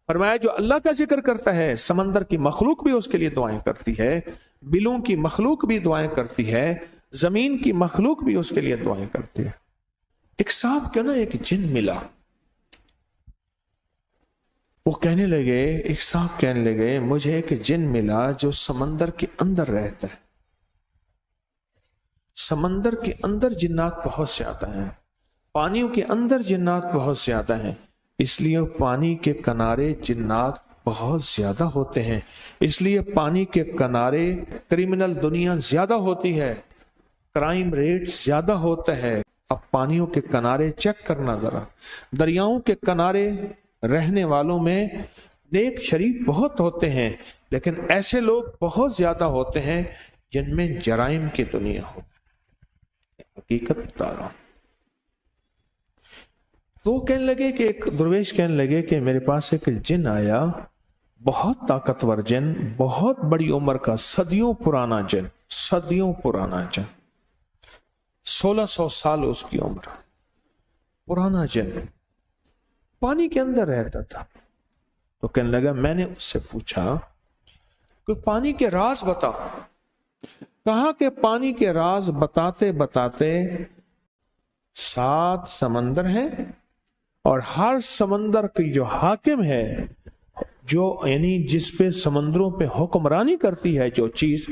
फरमाया जो अल्लाह का जिक्र करता है समंदर की मखलूक भी उसके लिए दुआएं करती है, बिलों की मखलूक भी दुआएं करती है, जमीन की मखलूक भी उसके लिए दुआएं करती है। एक साहब क्या ना एक जिन मिला, वो कहने लगे, एक साहब कहने लगे मुझे एक जिन मिला जो समंदर के अंदर रहता है। समंदर के अंदर जिन्नात बहुत ज्यादा हैं, पानियों के अंदर जिन्नात बहुत ज्यादा हैं, इसलिए पानी के किनारे जिन्नात बहुत ज्यादा होते हैं, इसलिए पानी के किनारे क्रिमिनल दुनिया ज्यादा होती है, क्राइम रेट ज्यादा होता है। अब पानियों के किनारे चेक करना जरा, दरियाओं के किनारे रहने वालों में नेक शरीफ बहुत होते हैं, लेकिन ऐसे लोग बहुत ज्यादा होते हैं जिनमें जराइम की दुनिया हो। हकीकत बता रहा हूं। तो कहने लगे कि एक दुर्वेश कहने लगे कि मेरे पास एक जिन आया, बहुत ताकतवर जिन, बहुत बड़ी उम्र का, सदियों पुराना जिन, सदियों पुराना जिन, 1600 साल उसकी उम्र, पुराना जिन, पानी के अंदर रहता था। तो कहने लगा, मैंने उससे पूछा कि पानी के राज बता। कहा कि पानी के राज बताते बताते 7 समंदर हैं और हर समंदर की जो हाकिम है, जो यानी जिस पे समंदरों पे हुक्मरानी करती है जो चीज,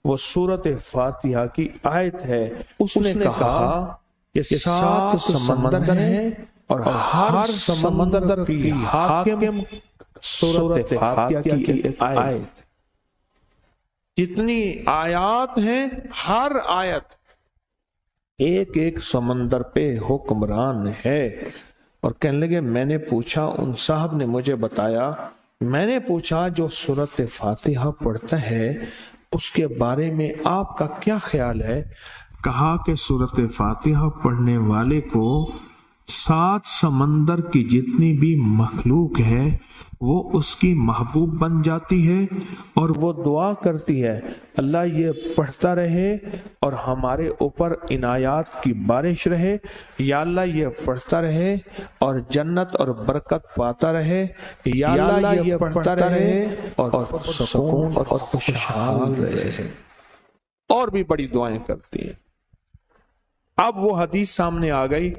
वो सूरत फातिहा की आयत है। उसने कहा कि 7 समंदर हैं और हर समंदर की हाकिम सूरत फातिहा की आयत। जितनी आयत हैं, हर आयत एक एक समंदर पे हुक्मरान है। और कहने लगे, मैंने पूछा, उन साहब ने मुझे बताया, मैंने पूछा जो सूरत फातिहा पढ़ता है उसके बारे में आपका क्या ख्याल है? कहा कि सूरत फातिहा पढ़ने वाले को 7 समंदर की जितनी भी मखलूक है वो उसकी महबूब बन जाती है और वो दुआ करती है, अल्लाह ये पढ़ता रहे और हमारे ऊपर इनायात की बारिश रहे, या अल्लाह ये पढ़ता रहे और जन्नत और बरकत पाता रहे, या अल्लाह ये पढ़ता रहे और सुकून और खुशहाल रहे। और भी बड़ी दुआएं करती है। अब वो हदीस सामने आ गई,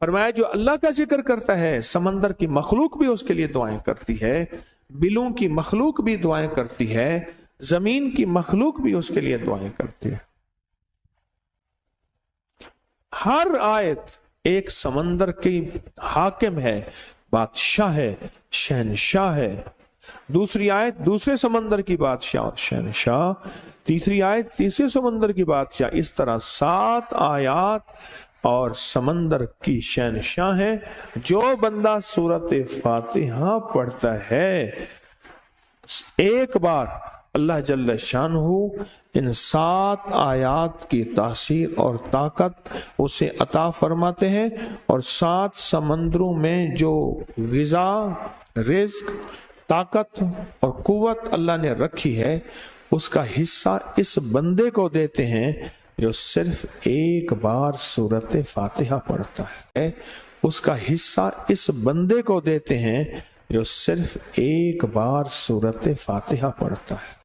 फरमाया जो अल्लाह का जिक्र करता है समंदर की मखलूक भी उसके लिए दुआएं करती है, बिलों की मखलूक भी दुआएं करती है, जमीन की मखलूक भी उसके लिए दुआएं करती है। हर आयत एक समंदर की हाकिम है, बादशाह है, शहनशाह है। दूसरी आयत दूसरे समंदर की बादशाह और शहनशाह, तीसरी आयत तीसरे समंदर की बादशाह। इस तरह 7 आयत और समंदर की शहनशाह है। जो बंदा सूरत फातिहा पढ़ता है, एक बार अल्लाह जल्ल शानहू इन 7 आयात की तासीर और ताकत उसे अता फरमाते हैं और 7 समंदरों में जो ग़िज़ा, रिज़्क़, ताकत और कुव्वत अल्लाह ने रखी है उसका हिस्सा इस बंदे को देते हैं जो सिर्फ एक बार सूरत फातिहा पढ़ता है। उसका हिस्सा इस बंदे को देते हैं जो सिर्फ एक बार सूरत फातिहा पढ़ता है।